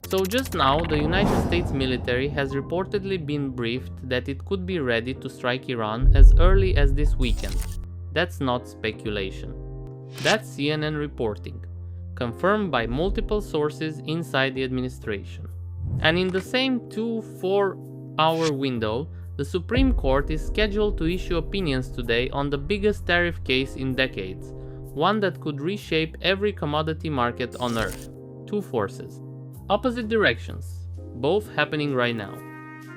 So just now, the United States military has reportedly been briefed that it could be ready to strike Iran as early as this weekend. That's not speculation. That's CNN reporting, confirmed by multiple sources inside the administration. And in the same 2-4-hour window, the Supreme Court is scheduled to issue opinions today on the biggest tariff case in decades, one that could reshape every commodity market on Earth. Two forces. Opposite directions, both happening right now.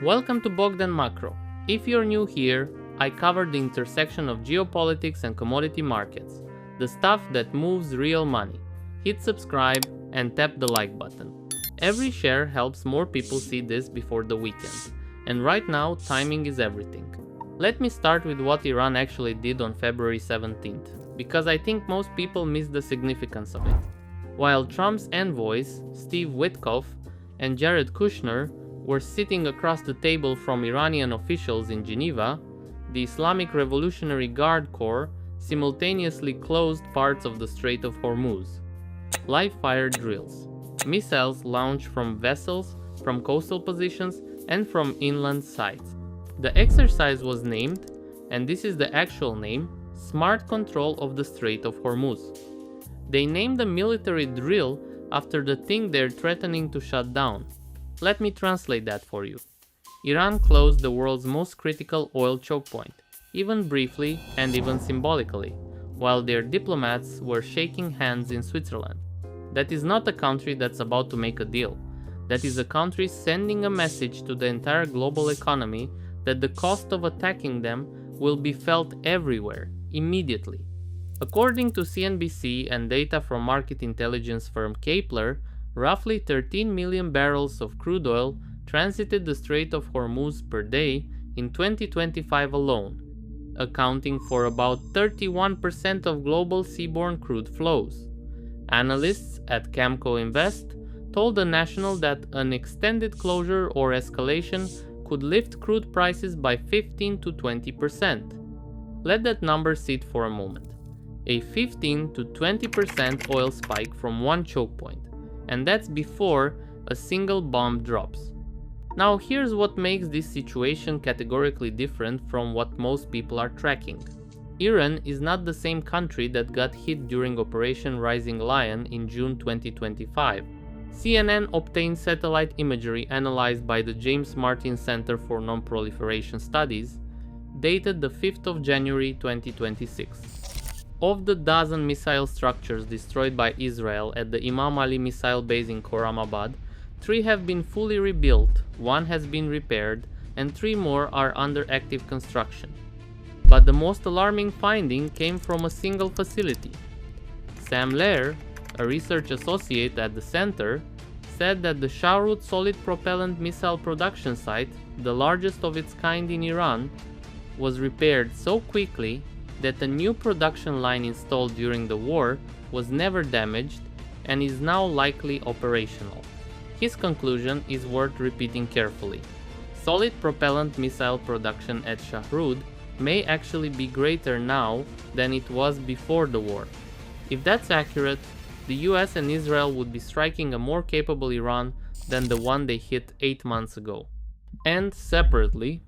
Welcome to Bogdan Macro. If you're new here, I cover the intersection of geopolitics and commodity markets, the stuff that moves real money. Hit subscribe and tap the like button. Every share helps more people see this before the weekend, and right now timing is everything. Let me start with what Iran actually did on February 17th, because I think most people miss the significance of it. While Trump's envoys, Steve Witkoff and Jared Kushner, were sitting across the table from Iranian officials in Geneva, the Islamic Revolutionary Guard Corps simultaneously closed parts of the Strait of Hormuz. Live-fire drills. Missiles launched from vessels, from coastal positions, and from inland sites. The exercise was named, and this is the actual name, Smart Control of the Strait of Hormuz. They named the military drill after the thing they're threatening to shut down. Let me translate that for you. Iran closed the world's most critical oil choke point, even briefly and even symbolically, while their diplomats were shaking hands in Switzerland. That is not a country that's about to make a deal. That is a country sending a message to the entire global economy that the cost of attacking them will be felt everywhere, immediately. According to CNBC and data from market intelligence firm Kepler, roughly 13 million barrels of crude oil transited the Strait of Hormuz per day in 2025 alone, accounting for about 31% of global seaborne crude flows. Analysts at Camco Invest told the National that an extended closure or escalation could lift crude prices by 15 to 20%. Let that number sit for a moment. A 15 to 20% oil spike from one choke point, and that's before a single bomb drops. Now here's what makes this situation categorically different from what most people are tracking. Iran is not the same country that got hit during Operation Rising Lion in June 2025. CNN obtained satellite imagery analyzed by the James Martin Center for Non-Proliferation Studies, dated the 5th of January 2026. Of the dozen missile structures destroyed by Israel at the Imam Ali missile base in Khorramabad, 3 have been fully rebuilt, 1 has been repaired, and 3 more are under active construction. But the most alarming finding came from a single facility. Sam Lair, a research associate at the center, said that the Shahrut solid propellant missile production site, the largest of its kind in Iran, was repaired so quickly that a new production line installed during the war was never damaged and is now likely operational. His conclusion is worth repeating carefully. Solid propellant missile production at Shahrut may actually be greater now than it was before the war. If that's accurate, the US and Israel would be striking a more capable Iran than the one they hit 8 months ago. And separately,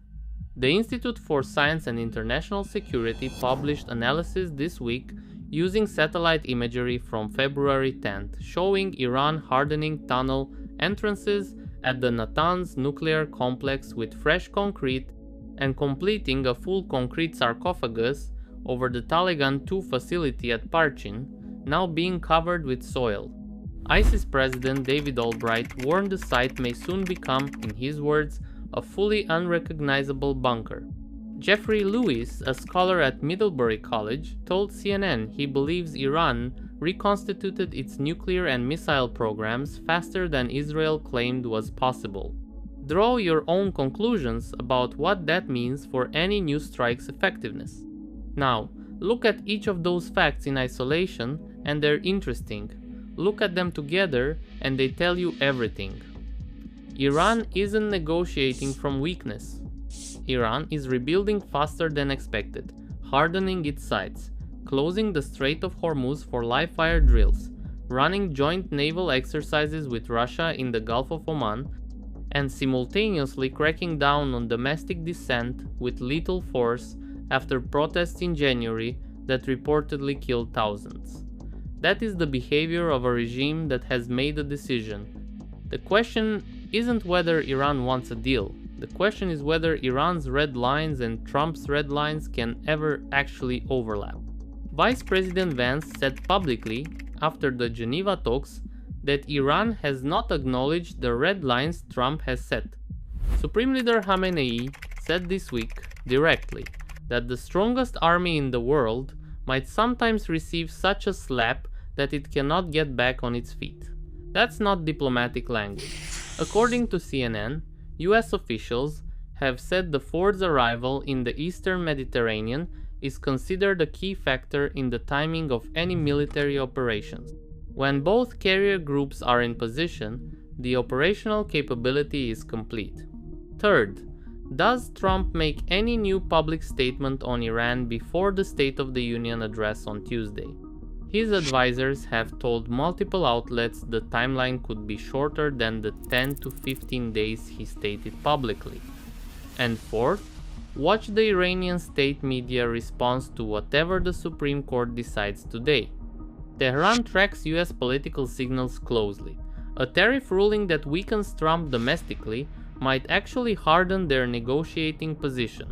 the Institute for Science and International Security published analysis this week using satellite imagery from February 10th, showing Iran hardening tunnel entrances at the Natanz nuclear complex with fresh concrete and completing a full concrete sarcophagus over the Taliban 2 facility at Parchin, now being covered with soil. ISIS President David Albright warned the site may soon become, in his words, a fully unrecognizable bunker. Jeffrey Lewis, a scholar at Middlebury College, told CNN he believes Iran reconstituted its nuclear and missile programs faster than Israel claimed was possible. Draw your own conclusions about what that means for any new strike's effectiveness. Now, look at each of those facts in isolation and they're interesting. Look at them together and they tell you everything. Iran isn't negotiating from weakness. Iran is rebuilding faster than expected, hardening its sites, closing the Strait of Hormuz for live-fire drills, running joint naval exercises with Russia in the Gulf of Oman, and simultaneously cracking down on domestic dissent with lethal force after protests in January that reportedly killed thousands. That is the behavior of a regime that has made a decision. The question isn't whether Iran wants a deal. The question is whether Iran's red lines and Trump's red lines can ever actually overlap. Vice President Vance said publicly, after the Geneva talks, that Iran has not acknowledged the red lines Trump has set. Supreme Leader Khamenei said this week, directly, that the strongest army in the world might sometimes receive such a slap that it cannot get back on its feet. That's not diplomatic language. According to CNN, US officials have said the Ford's arrival in the Eastern Mediterranean is considered a key factor in the timing of any military operations. When both carrier groups are in position, the operational capability is complete. Third, does Trump make any new public statement on Iran before the State of the Union address on Tuesday? His advisors have told multiple outlets the timeline could be shorter than the 10 to 15 days he stated publicly. And fourth, watch the Iranian state media response to whatever the Supreme Court decides today. Tehran tracks US political signals closely. A tariff ruling that weakens Trump domestically might actually harden their negotiating position.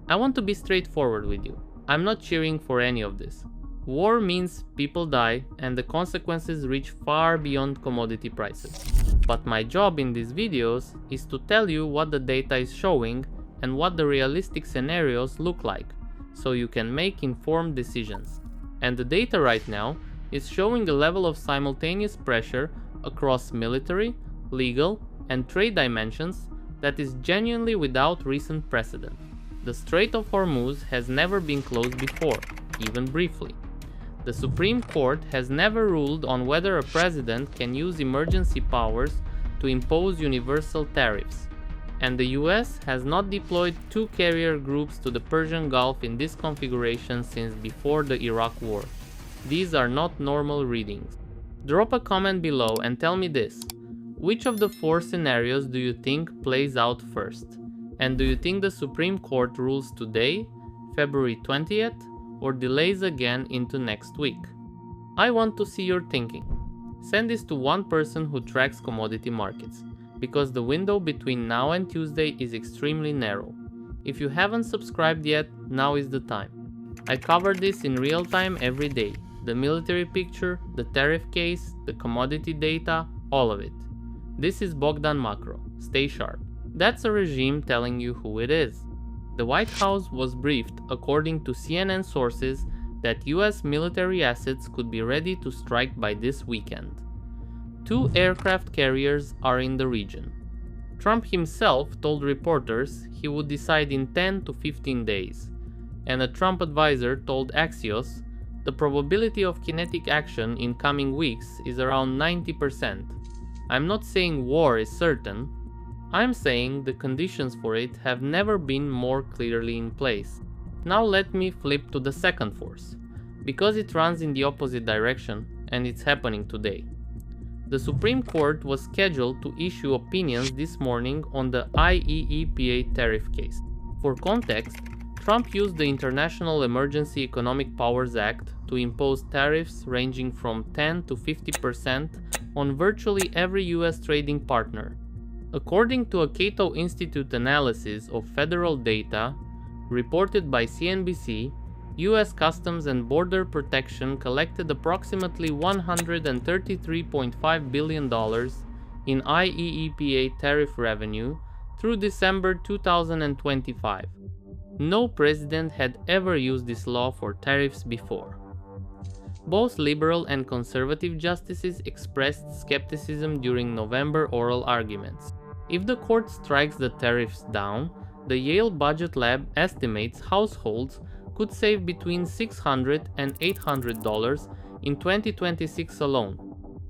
I want to be straightforward with you. I'm not cheering for any of this. War means people die and the consequences reach far beyond commodity prices. But my job in these videos is to tell you what the data is showing and what the realistic scenarios look like, so you can make informed decisions. And the data right now is showing a level of simultaneous pressure across military, legal, and trade dimensions that is genuinely without recent precedent. The Strait of Hormuz has never been closed before, even briefly. The Supreme Court has never ruled on whether a president can use emergency powers to impose universal tariffs. And the US has not deployed 2 carrier groups to the Persian Gulf in this configuration since before the Iraq War. These are not normal readings. Drop a comment below and tell me this. Which of the 4 scenarios do you think plays out first? And do you think the Supreme Court rules today, February 20th, or delays again into next week? I want to see your thinking. Send this to one person who tracks commodity markets, because the window between now and Tuesday is extremely narrow. If you haven't subscribed yet, now is the time. I cover this in real time every day. The military picture, the tariff case, the commodity data, all of it. This is Bogdan Macro. Stay sharp. That's a regime telling you who it is. The White House was briefed, according to CNN sources, that US military assets could be ready to strike by this weekend. 2 aircraft carriers are in the region. Trump himself told reporters he would decide in 10 to 15 days, and a Trump advisor told Axios the probability of kinetic action in coming weeks is around 90%. I'm not saying war is certain, I'm saying the conditions for it have never been more clearly in place. Now let me flip to the second force, because it runs in the opposite direction and it's happening today. The Supreme Court was scheduled to issue opinions this morning on the IEEPA tariff case. For context, Trump used the International Emergency Economic Powers Act to impose tariffs ranging from 10 to 50% on virtually every US trading partner. According to a Cato Institute analysis of federal data reported by CNBC, US Customs and Border Protection collected approximately $133.5 billion in IEEPA tariff revenue through December 2025. No president had ever used this law for tariffs before. Both liberal and conservative justices expressed skepticism during November oral arguments. If the court strikes the tariffs down, the Yale Budget Lab estimates households could save between $600 and $800 in 2026 alone.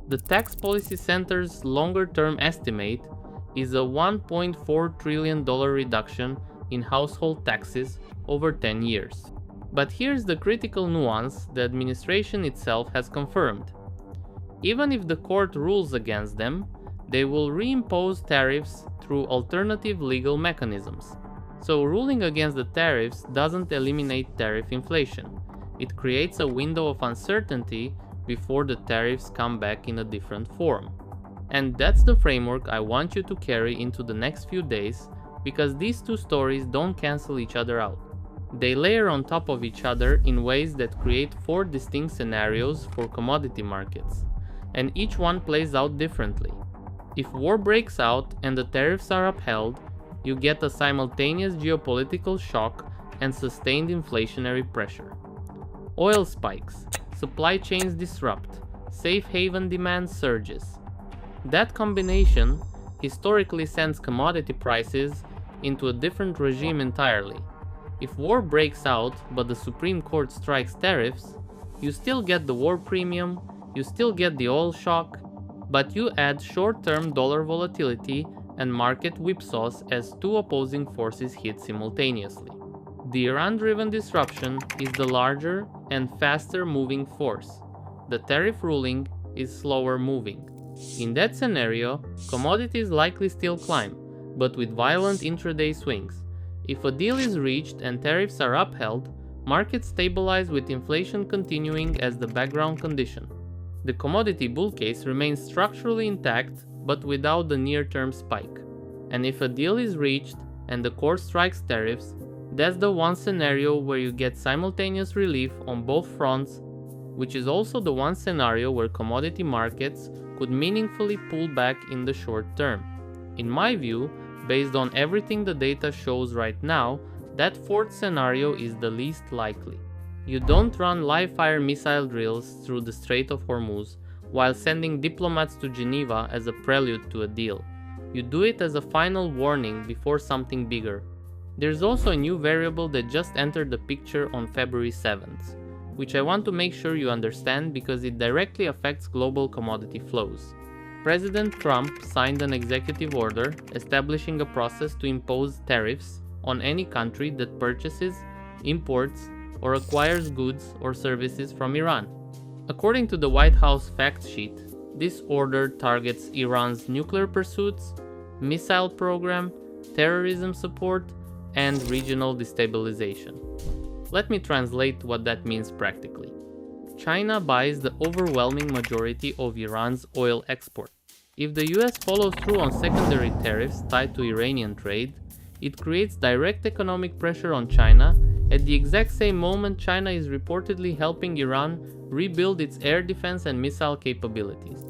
The Tax Policy Center's longer-term estimate is a $1.4 trillion reduction in household taxes over 10 years. But here's the critical nuance the administration itself has confirmed. Even if the court rules against them, they will reimpose tariffs through alternative legal mechanisms. So ruling against the tariffs doesn't eliminate tariff inflation. It creates a window of uncertainty before the tariffs come back in a different form. And that's the framework I want you to carry into the next few days, because these two stories don't cancel each other out. They layer on top of each other in ways that create 4 distinct scenarios for commodity markets, and each one plays out differently. If war breaks out and the tariffs are upheld, you get a simultaneous geopolitical shock and sustained inflationary pressure. Oil spikes, supply chains disrupt, safe haven demand surges. That combination historically sends commodity prices into a different regime entirely. If war breaks out but the Supreme Court strikes tariffs, you still get the war premium, you still get the oil shock, but you add short-term dollar volatility and market whipsaws as 2 opposing forces hit simultaneously. The Iran-driven disruption is the larger and faster moving force. The tariff ruling is slower moving. In that scenario, commodities likely still climb, but with violent intraday swings. If a deal is reached and tariffs are upheld, markets stabilize with inflation continuing as the background condition. The commodity bull case remains structurally intact, but without the near-term spike. And if a deal is reached and the court strikes tariffs, that's the one scenario where you get simultaneous relief on both fronts, which is also the one scenario where commodity markets could meaningfully pull back in the short term. In my view, based on everything the data shows right now, that 4th scenario is the least likely. You don't run live-fire missile drills through the Strait of Hormuz while sending diplomats to Geneva as a prelude to a deal. You do it as a final warning before something bigger. There's also a new variable that just entered the picture on February 7th, which I want to make sure you understand because it directly affects global commodity flows. President Trump signed an executive order establishing a process to impose tariffs on any country that purchases, imports, or acquires goods or services from Iran. According to the White House fact sheet, this order targets Iran's nuclear pursuits, missile program, terrorism support, and regional destabilization. Let me translate what that means practically. China buys the overwhelming majority of Iran's oil export. If the US follows through on secondary tariffs tied to Iranian trade, it creates direct economic pressure on China at the exact same moment China is reportedly helping Iran rebuild its air defense and missile capabilities.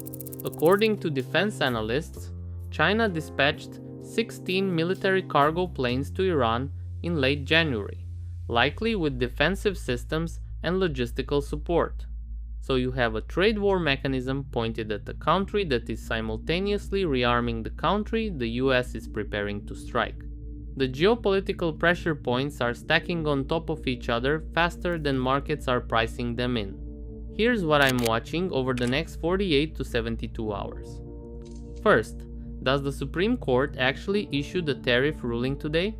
According to defense analysts, China dispatched 16 military cargo planes to Iran in late January, likely with defensive systems and logistical support. So you have a trade war mechanism pointed at the country that is simultaneously rearming the country the US is preparing to strike. The geopolitical pressure points are stacking on top of each other faster than markets are pricing them in. Here's what I'm watching over the next 48 to 72 hours. First, does the Supreme Court actually issue the tariff ruling today?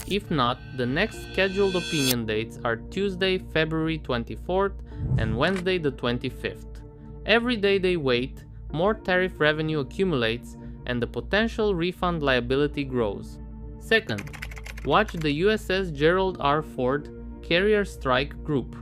If not, the next scheduled opinion dates are Tuesday, February 24th and Wednesday the 25th. Every day they wait, more tariff revenue accumulates and the potential refund liability grows. Second, watch the USS Gerald R. Ford carrier strike group.